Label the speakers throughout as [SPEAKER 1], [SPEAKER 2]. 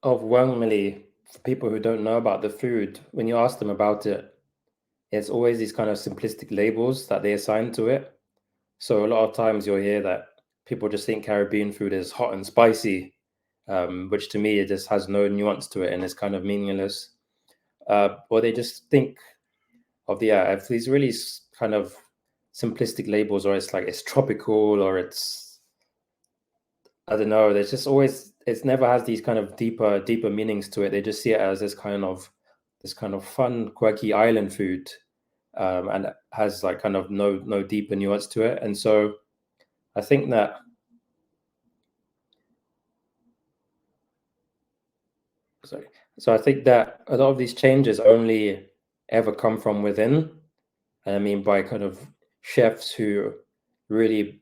[SPEAKER 1] overwhelmingly, for people who don't know about the food, when you ask them about it, it's always these kind of simplistic labels that they assign to it. So a lot of times you'll hear that people just think Caribbean food is hot and spicy, which to me, it just has no nuance to it and it's kind of meaningless. Or they just think of these really kind of simplistic labels, or it's like it's tropical, or it's, I don't know, there's just always, it's never has these kind of deeper meanings to it. They just see it as this kind of fun, quirky island food, and it has like kind of no deeper nuance to it. And so I think that I think that a lot of these changes only ever come from within. And I mean by kind of chefs who really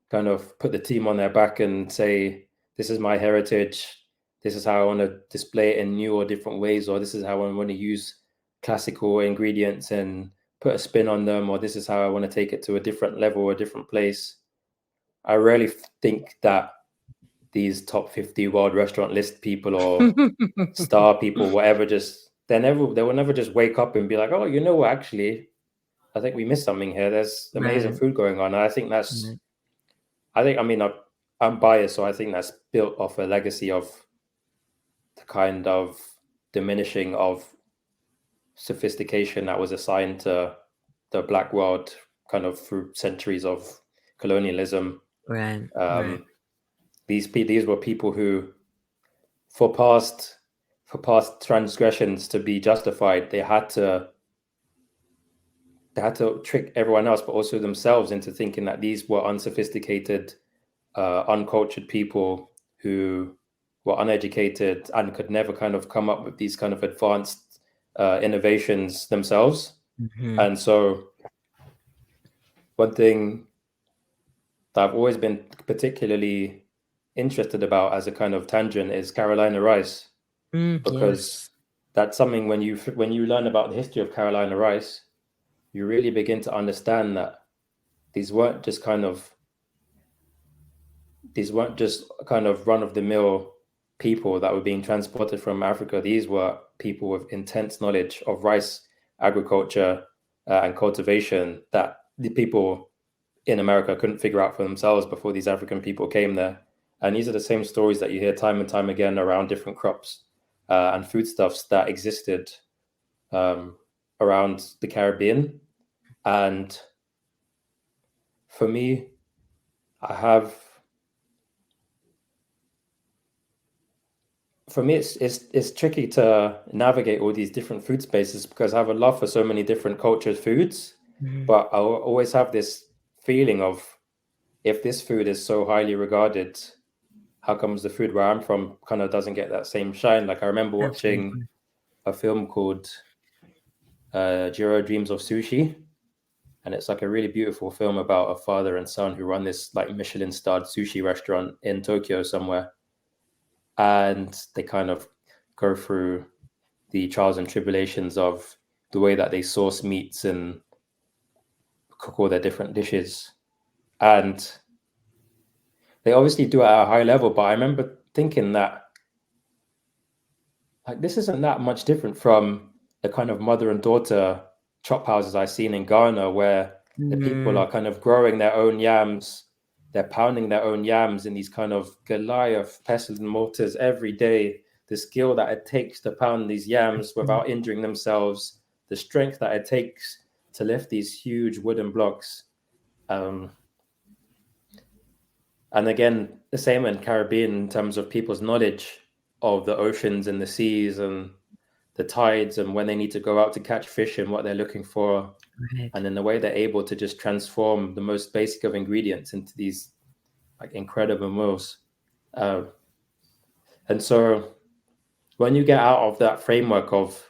[SPEAKER 1] kind of put the team on their back and say, this is my heritage, this is how I want to display it in new or different ways, or this is how I want to use classical ingredients and put a spin on them, or this is how I want to take it to a different level or a different place. I rarely think that these top 50 world restaurant list people or star people, whatever, just they will never just wake up and be like, oh, you know what, actually, I think we missed something here. There's amazing food going on. And I think that's, I mean, I'm biased, so I think that's built off a legacy of the kind of diminishing of sophistication that was assigned to the Black world kind of through centuries of colonialism.
[SPEAKER 2] Right.
[SPEAKER 1] These were people who, for past transgressions to be justified, they had to trick everyone else, but also themselves, into thinking that these were unsophisticated, uncultured people who were uneducated and could never kind of come up with these kind of advanced innovations themselves. And so one thing that I've always been particularly interested about as a kind of tangent is Carolina rice, because that's something when you learn about the history of Carolina rice, you really begin to understand that these weren't just kind of run-of-the-mill people that were being transported from Africa. These were people with intense knowledge of rice agriculture and cultivation that the people in America couldn't figure out for themselves before these African people came there. And these are the same stories that you hear time and time again around different crops and foodstuffs that existed around the Caribbean. And for me, it's tricky to navigate all these different food spaces because I have a love for so many different cultured foods, but I always have this feeling of, if this food is so highly regarded, how comes the food where I'm from kind of doesn't get that same shine? Like I remember watching a film called Jiro Dreams of Sushi, and it's like a really beautiful film about a father and son who run this like Michelin-starred sushi restaurant in Tokyo somewhere. And they kind of go through the trials and tribulations of the way that they source meats and cook all their different dishes. And they obviously do it at a high level, but I remember thinking that like this isn't that much different from the kind of mother and daughter chop houses I've seen in Ghana, where the people are kind of growing their own yams. They're pounding their own yams in these kind of Goliath pestle and mortars every day. The skill that it takes to pound these yams without injuring themselves, the strength that it takes to lift these huge wooden blocks. And again, the same in Caribbean in terms of people's knowledge of the oceans and the seas and the tides and when they need to go out to catch fish and what they're looking for. Right. And in the way they're able to just transform the most basic of ingredients into these like incredible meals. And so when you get out of that framework of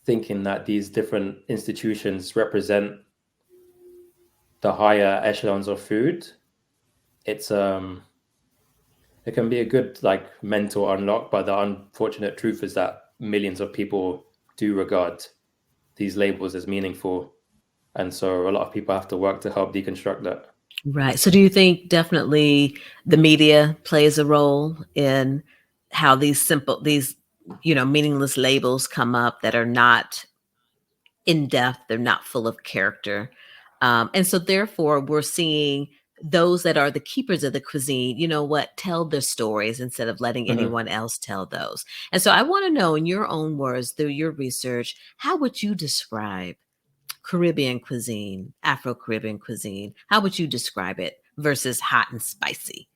[SPEAKER 1] thinking that these different institutions represent the higher echelons of food, it's it can be a good like mental unlock, but the unfortunate truth is that millions of people do regard these labels as meaningful, and so a lot of people have to work to help deconstruct that.
[SPEAKER 2] Right. So do you think definitely the media plays a role in how these meaningless labels come up that are not in depth, they're not full of character. And so therefore we're seeing those that are the keepers of the cuisine, tell their stories instead of letting anyone else tell those. And so I want to know, in your own words, through your research, how would you describe Caribbean cuisine, Afro-Caribbean cuisine? How would you describe it versus hot and spicy?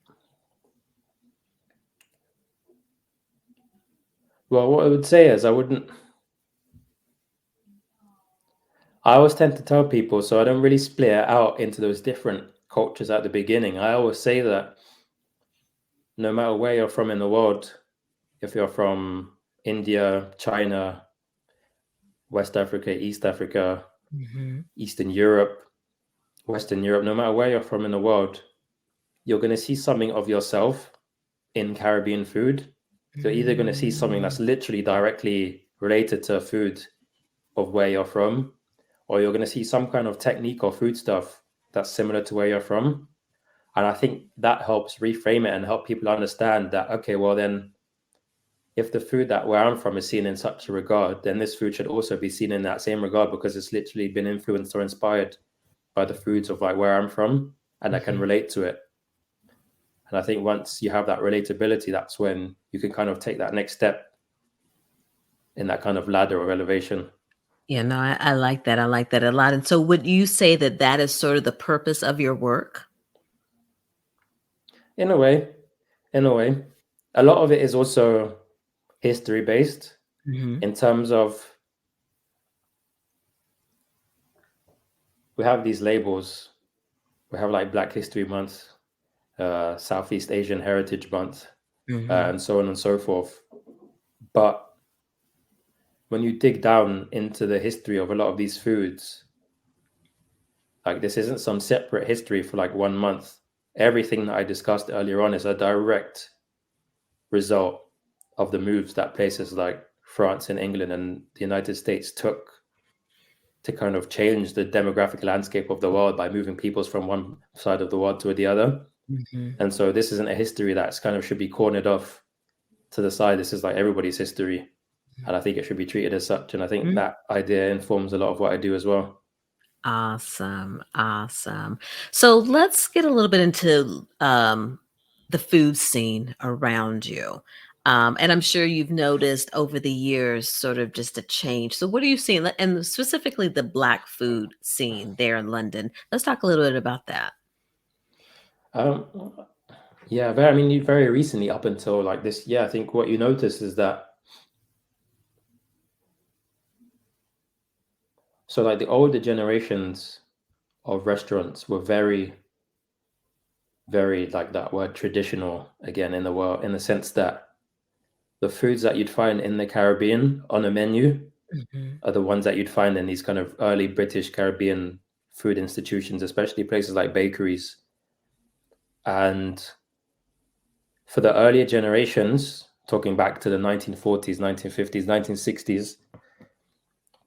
[SPEAKER 1] Well, what I would say is I always tend to tell people, so I don't really split it out into those different cultures at the beginning. I always say that no matter where you're from in the world, if you're from India, China, West Africa, East Africa, Eastern Europe, Western Europe, no matter where you're from in the world, you're going to see something of yourself in Caribbean food. So you're either going to see something that's literally directly related to food of where you're from, or you're going to see some kind of technique or food stuff that's similar to where you're from. And I think that helps reframe it and help people understand that, okay, well then, if the food that where I'm from is seen in such a regard, then this food should also be seen in that same regard because it's literally been influenced or inspired by the foods of like where I'm from, and I can relate to it. And I think once you have that relatability, that's when you can kind of take that next step in that kind of ladder or elevation.
[SPEAKER 2] Yeah, no, I like that. I like that a lot. And so would you say that that is sort of the purpose of your work?
[SPEAKER 1] In a way, in a way, a lot of it is also history based in terms of we have these labels. We have like Black History Month, Southeast Asian Heritage Month, and so on and so forth. But when you dig down into the history of a lot of these foods, like this isn't some separate history for like 1 month. Everything that I discussed earlier on is a direct result of the moves that places like France and England and the United States took to kind of change the demographic landscape of the world by moving peoples from one side of the world to the other. And so this isn't a history that's kind of should be cornered off to the side. This is like everybody's history. And I think it should be treated as such. And I think that idea informs a lot of what I do as well.
[SPEAKER 2] Awesome. Awesome. So let's get a little bit into the food scene around you. And I'm sure you've noticed over the years sort of just a change. So what are you seeing? And specifically the Black food scene there in London. Let's talk a little bit about that.
[SPEAKER 1] Um, yeah, very recently up until like this year, I think what you notice is that so like the older generations of restaurants were very, very like that word traditional again in the world, in the sense that the foods that you'd find in the Caribbean on a menu are the ones that you'd find in these kind of early British Caribbean food institutions, especially places like bakeries. And for the earlier generations, talking back to the 1940s, 1950s, 1960s,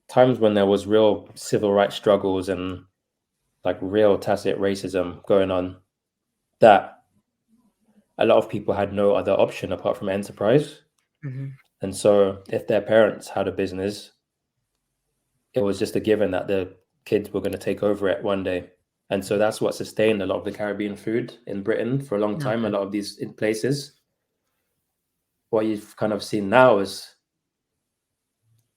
[SPEAKER 1] times when there was real civil rights struggles and like real tacit racism going on, that a lot of people had no other option apart from enterprise. And so if their parents had a business, it was just a given that the kids were going to take over it one day. And so that's what sustained a lot of the Caribbean food in Britain for a long time, a lot of these places. What you've kind of seen now is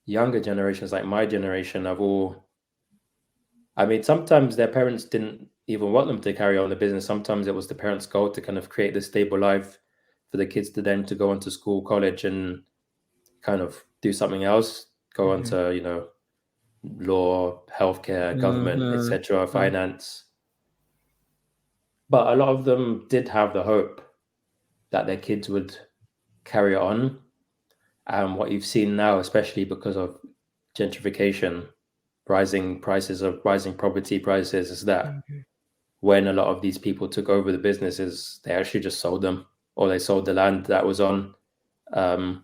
[SPEAKER 1] younger generations, like my generation, sometimes their parents didn't even want them to carry on the business. Sometimes it was the parents' goal to kind of create this stable life for the kids to then to go into school, college, and kind of do something else, go on to, law, healthcare, government, etc., finance. But a lot of them did have the hope that their kids would carry on. And what you've seen now, especially because of gentrification, rising property prices, is that when a lot of these people took over the businesses, they actually just sold them, or they sold the land that was on, and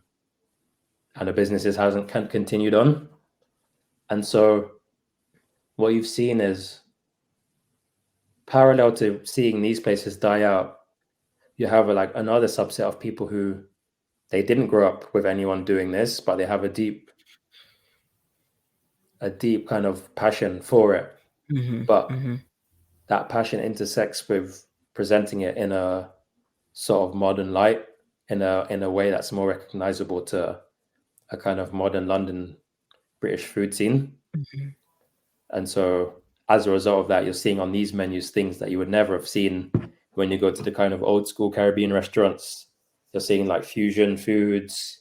[SPEAKER 1] the businesses hasn't continued on. And so what you've seen is parallel to seeing these places die out, you have like another subset of people who they didn't grow up with anyone doing this, but they have a deep kind of passion for it. But that passion intersects with presenting it in a sort of modern light, in a way that's more recognizable to a kind of modern London British food scene. And so as a result of that, you're seeing on these menus things that you would never have seen when you go to the kind of old school Caribbean restaurants. You're seeing like fusion foods,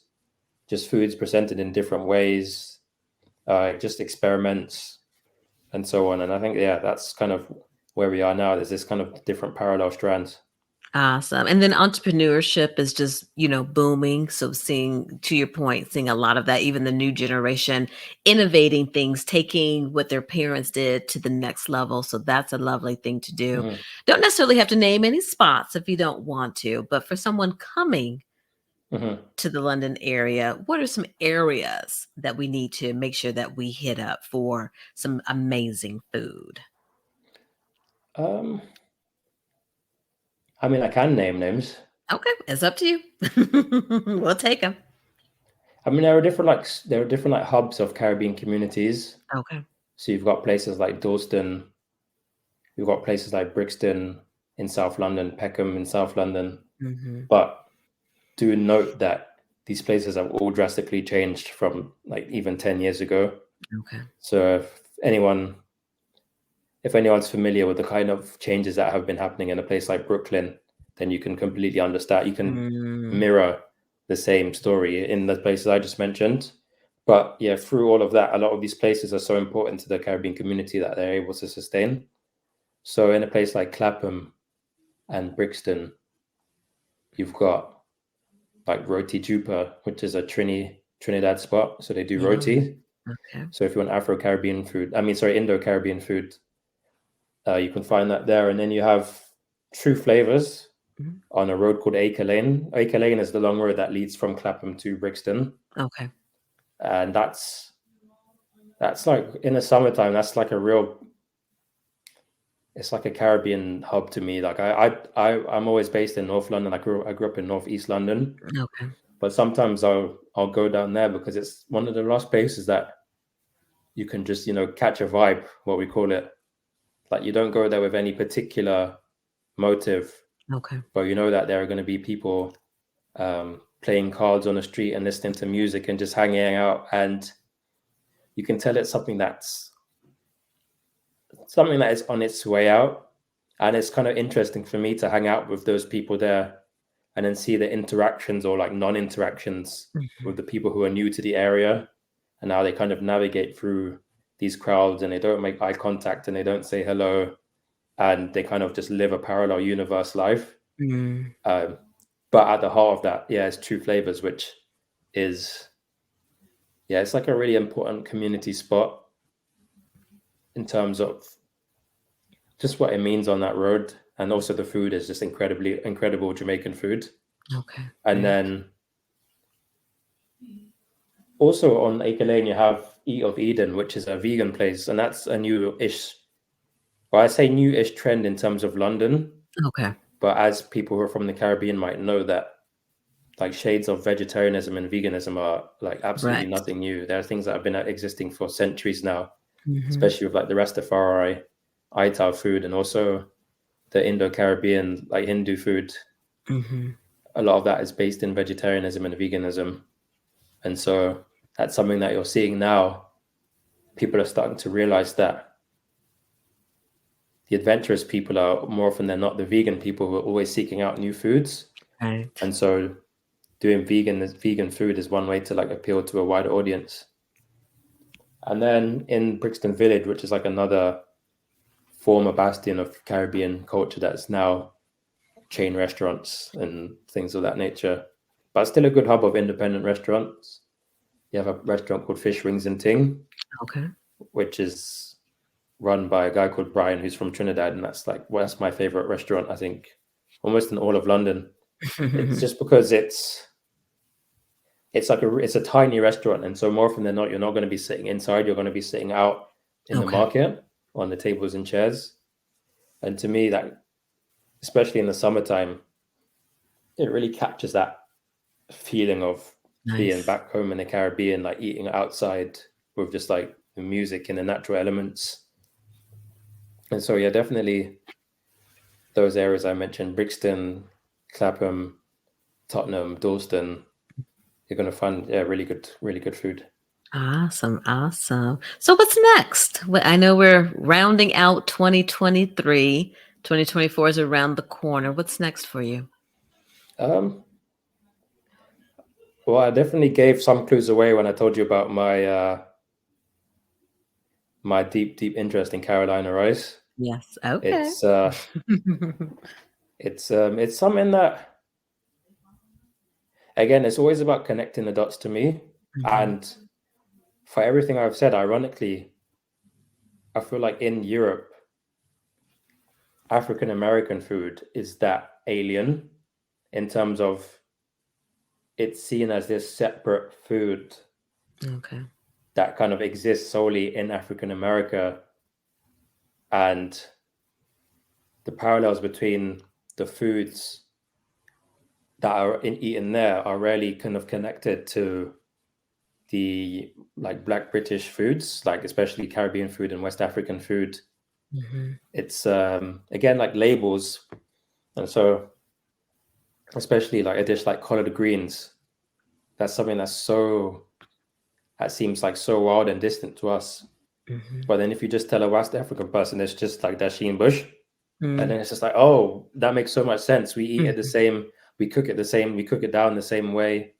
[SPEAKER 1] just foods presented in different ways, just experiments and so on. And I think, yeah, that's kind of where we are now. There's this kind of different parallel strands.
[SPEAKER 2] Awesome. And then entrepreneurship is just, booming. So seeing, to your point, seeing a lot of that, even the new generation innovating things, taking what their parents did to the next level. So that's a lovely thing to do. Don't necessarily have to name any spots if you don't want to, but for someone coming to the London area, what are some areas that we need to make sure that we hit up for some amazing food?
[SPEAKER 1] I mean, I can name names.
[SPEAKER 2] Okay, it's up to you. We'll take them.
[SPEAKER 1] I mean, there are different like hubs of Caribbean communities.
[SPEAKER 2] Okay.
[SPEAKER 1] So you've got places like Dalston, you've got places like Brixton in South London, Peckham in South London. But do note that these places have all drastically changed from like even 10 years ago.
[SPEAKER 2] Okay.
[SPEAKER 1] So if anyone's familiar with the kind of changes that have been happening in a place like Brooklyn, then you can completely understand. You can mirror the same story in the places I just mentioned. But yeah, through all of that, a lot of these places are so important to the Caribbean community that they're able to sustain. So in a place like Clapham and Brixton, you've got like Roti Jupa, which is a Trinidad spot. So they do roti.
[SPEAKER 2] Okay.
[SPEAKER 1] So if you want Indo-Caribbean food, you can find that there. And then you have True Flavors on a road called Acre Lane. Acre Lane is the long road that leads from Clapham to Brixton.
[SPEAKER 2] Okay.
[SPEAKER 1] And that's like in the summertime, that's like it's like a Caribbean hub to me. Like I'm always based in North London. I grew up in Northeast London.
[SPEAKER 2] Okay.
[SPEAKER 1] But sometimes I'll go down there because it's one of the last places that you can just, catch a vibe, what we call it. Like you don't go there with any particular motive.
[SPEAKER 2] Okay.
[SPEAKER 1] But you know that there are going to be people playing cards on the street and listening to music and just hanging out. And you can tell it's something that is on its way out. And it's kind of interesting for me to hang out with those people there and then see the interactions or like non-interactions with the people who are new to the area and how they kind of navigate through these crowds and they don't make eye contact and they don't say hello and they kind of just live a parallel universe life. But at the heart of that, it's True Flavors, which is, it's like a really important community spot in terms of just what it means on that road. And also the food is just incredible Jamaican food.
[SPEAKER 2] Okay.
[SPEAKER 1] And then also on Acre Lane, you have Eat of Eden, which is a vegan place. And that's a new-ish trend in terms of London.
[SPEAKER 2] Okay.
[SPEAKER 1] But as people who are from the Caribbean might know that like shades of vegetarianism and veganism are like absolutely nothing new. There are things that have been existing for centuries now, especially with like the Rastafari, Aita food, and also the Indo-Caribbean, like Hindu food. A lot of that is based in vegetarianism and veganism. And so that's something that you're seeing now. People are starting to realize that the adventurous people are more often than not the vegan people who are always seeking out new foods.
[SPEAKER 2] Right.
[SPEAKER 1] And so doing vegan food is one way to like appeal to a wider audience. And then in Brixton Village, which is like another former bastion of Caribbean culture that's now chain restaurants and things of that nature, but still a good hub of independent restaurants. You have a restaurant called Fish Wings and Ting, which is run by a guy called Brian, who's from Trinidad, and that's my favorite restaurant, I think, almost in all of London. It's just because it's a tiny restaurant, and so more often than not, you're not going to be sitting inside. You're going to be sitting out in the market on the tables and chairs. And to me, that, especially in the summertime, it really captures that feeling of being
[SPEAKER 2] Nice.
[SPEAKER 1] back home in the Caribbean, like eating outside with just like the music and the natural elements. And so, yeah, definitely those areas I mentioned, Brixton, Clapham, Tottenham, Dalston, you're going to find, yeah, really good food.
[SPEAKER 2] Awesome. Awesome. So what's next? I know we're rounding out 2023. 2024 is around the corner. What's next for you?
[SPEAKER 1] Um, well, I definitely gave some clues away when I told you about my deep interest in Carolina rice.
[SPEAKER 2] Yes. Okay.
[SPEAKER 1] It's it's something that, again, it's always about connecting the dots to me.
[SPEAKER 2] Mhm.
[SPEAKER 1] And for everything I've said, ironically, I feel like in Europe, African American food is that alien in terms of it's seen as this separate food
[SPEAKER 2] Okay.
[SPEAKER 1] that kind of exists solely in African America, and the parallels between the foods that are eaten there are rarely kind of connected to the like Black British foods, like especially Caribbean food and West African food.
[SPEAKER 2] Mhm.
[SPEAKER 1] It's again like labels, and so especially like a dish like collard greens, that's something that seems like so wild and distant to us.
[SPEAKER 2] Mhm.
[SPEAKER 1] But then if you just tell a West African person it's just like dasheen bush, and
[SPEAKER 2] Mm.
[SPEAKER 1] then it's just like, oh, that makes so much sense. We eat it the
[SPEAKER 2] Mhm.
[SPEAKER 1] same, we cook it the same, we cook it down the same way.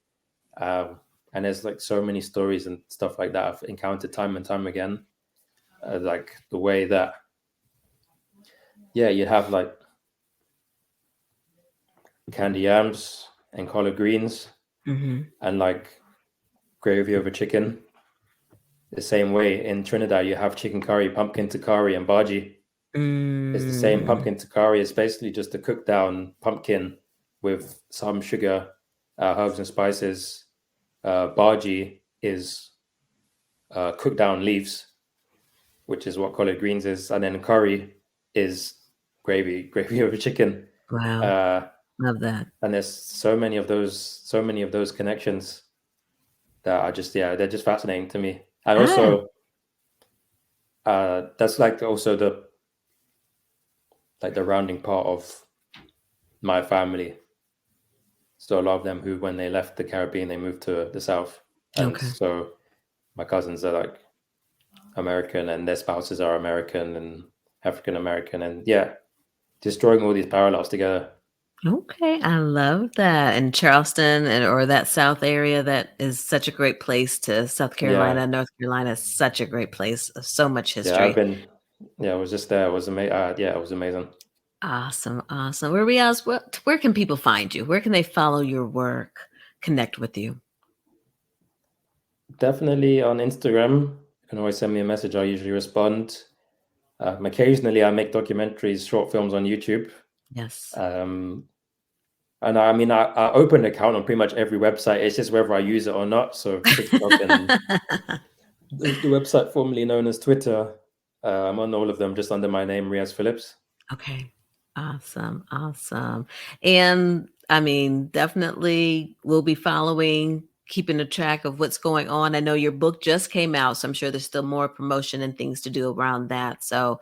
[SPEAKER 1] And there's like so many stories and stuff like that I've encountered time and time again. Like the way that, yeah, you have like candy yams and collard greens
[SPEAKER 2] Mhm.
[SPEAKER 1] and like gravy over chicken. The same way in Trinidad, you have chicken curry, pumpkin curry, and bhaji. It's the same.
[SPEAKER 2] Mm.
[SPEAKER 1] Pumpkin curry is basically just a cooked down pumpkin with some sugar, herbs and spices. Bhaji is cooked down leaves, which is what collard greens is, and then curry is gravy over chicken.
[SPEAKER 2] Wow.
[SPEAKER 1] Uh,
[SPEAKER 2] Love that.
[SPEAKER 1] and there's so many of those connections that are just, yeah, they're just fascinating to me. And
[SPEAKER 2] Ah.
[SPEAKER 1] also, that's like also the rounding part of my family. So a lot of them who, when they left the Caribbean, they moved to the South, and
[SPEAKER 2] Okay.
[SPEAKER 1] so my cousins are like American, and their spouses are American and African American, and yeah, just drawing all these parallels together.
[SPEAKER 2] Okay, I love that. And Charleston or that South area, that is such a great place to South
[SPEAKER 1] Yeah,
[SPEAKER 2] Carolina, North Carolina is such a great place. So much
[SPEAKER 1] yeah, I've
[SPEAKER 2] history.
[SPEAKER 1] been. Yeah, I was just there. It was amazing. Yeah, it was amazing.
[SPEAKER 2] Awesome, awesome. Well, Riaz, where can people find you? Where can they follow your work, connect with you?
[SPEAKER 1] Definitely on Instagram. You can always send me a message. I usually respond. Occasionally, I make documentaries, short films on YouTube.
[SPEAKER 2] Yes.
[SPEAKER 1] Um, and I mean, I open an account on pretty much every website. It's just whether I use it or not. So TikTok and the website formerly known as Twitter, I'm on all of them just under my name, Riaz Phillips.
[SPEAKER 2] Okay. Awesome, awesome. And I mean, definitely we'll be following, keeping a track of what's going on. I know your book just came out, so I'm sure there's still more promotion and things to do around that. So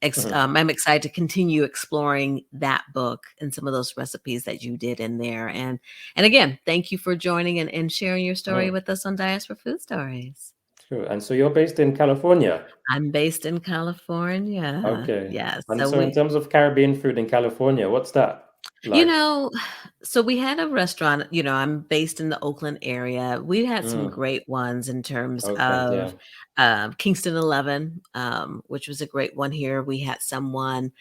[SPEAKER 1] Mhm.
[SPEAKER 2] I'm excited to continue exploring that book and some of those recipes that you did in there. And again, thank you for joining and sharing your story
[SPEAKER 1] Mhm.
[SPEAKER 2] with us on Diaspora Food Stories.
[SPEAKER 1] Sure. And so you're based in California.
[SPEAKER 2] I'm based in California.
[SPEAKER 1] Okay.
[SPEAKER 2] Yes.
[SPEAKER 1] And
[SPEAKER 2] So
[SPEAKER 1] so in
[SPEAKER 2] we
[SPEAKER 1] terms of Caribbean food in California, what's that
[SPEAKER 2] You
[SPEAKER 1] like?
[SPEAKER 2] know, so we had a restaurant, I'm based in the Oakland area. We had some
[SPEAKER 1] Mm,
[SPEAKER 2] great ones in terms
[SPEAKER 1] Oakland,
[SPEAKER 2] of
[SPEAKER 1] yeah.
[SPEAKER 2] Kingston 11, which was a great one here. We had someone,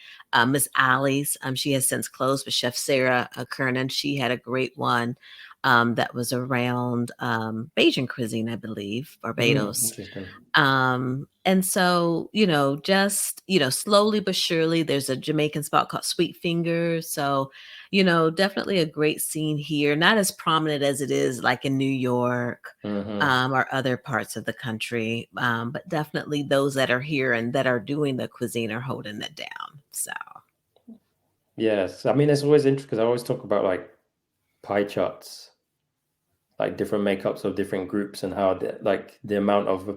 [SPEAKER 2] Miss Allie's. She has since closed, but Chef Sarah Kernan, she had a great one that was around Bajan cuisine, I believe, Barbados.
[SPEAKER 1] Interesting.
[SPEAKER 2] And so, just, slowly but surely, there's a Jamaican spot called Sweet Fingers. So, definitely a great scene here, not as prominent as it is like in New York,
[SPEAKER 1] Hmm.
[SPEAKER 2] or other parts of the country. But definitely those that are here and that are doing the cuisine are holding it down. So,
[SPEAKER 1] Yes. I mean, it's always interesting because I always talk about like pie charts like different makeups of different groups and how the amount of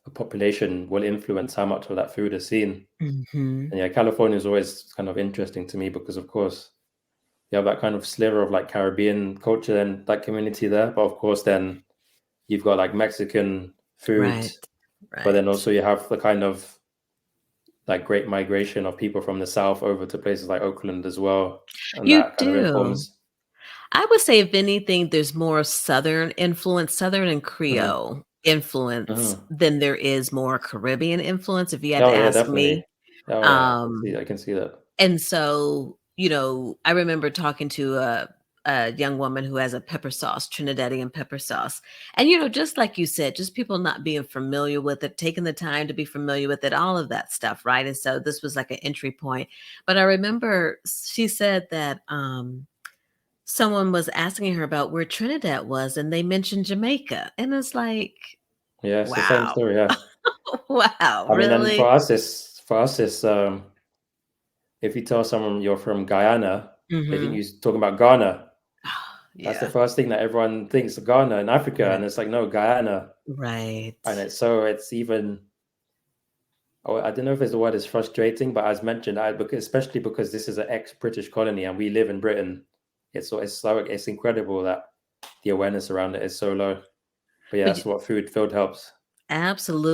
[SPEAKER 1] a population will influence how much of that food is seen.
[SPEAKER 2] Mhm.
[SPEAKER 1] And yeah, California is always kind of interesting to me because, of course, you have that kind of sliver of like Caribbean culture and that community there. But of course, then you've got like Mexican food,
[SPEAKER 2] Right.
[SPEAKER 1] but then
[SPEAKER 2] Right.
[SPEAKER 1] also you have the kind of like great migration of people from the South over to places like Oakland as well. And
[SPEAKER 2] You
[SPEAKER 1] that kind of
[SPEAKER 2] do.
[SPEAKER 1] informs.
[SPEAKER 2] I would say if anything, there's more Southern influence, Southern and
[SPEAKER 1] Mhm,
[SPEAKER 2] Creole influence
[SPEAKER 1] mhm.
[SPEAKER 2] than there is more Caribbean influence, if you had to
[SPEAKER 1] Oh yeah,
[SPEAKER 2] ask me.
[SPEAKER 1] definitely. Oh yeah,
[SPEAKER 2] Um,
[SPEAKER 1] I can see that.
[SPEAKER 2] and so, I remember talking to a young woman who has a pepper sauce, Trinidadian pepper sauce. And, just like you said, just people not being familiar with it, taking the time to be familiar with it, all of that stuff, right? And so this was like an entry point. But I remember she said that someone was asking her about where Trinidad was, and they mentioned Jamaica. And it's like,
[SPEAKER 1] Yeah, it's the same
[SPEAKER 2] wow.
[SPEAKER 1] story. Yeah,
[SPEAKER 2] Wow,
[SPEAKER 1] I mean, and
[SPEAKER 2] really?
[SPEAKER 1] for us, it's if you tell someone you're from Guyana, they think
[SPEAKER 2] Hmm.
[SPEAKER 1] you're talking about Ghana. That's the
[SPEAKER 2] Yeah.
[SPEAKER 1] first thing that everyone thinks, Ghana in Africa,
[SPEAKER 2] Right.
[SPEAKER 1] and it's like no, Guyana.
[SPEAKER 2] Right.
[SPEAKER 1] And it's even, oh, I don't know if the word is frustrating, but as mentioned, especially because this is an ex-British colony and we live in Britain, it's incredible that the awareness around it is so low. But yeah,
[SPEAKER 2] But
[SPEAKER 1] that's what food helps.
[SPEAKER 2] absolutely.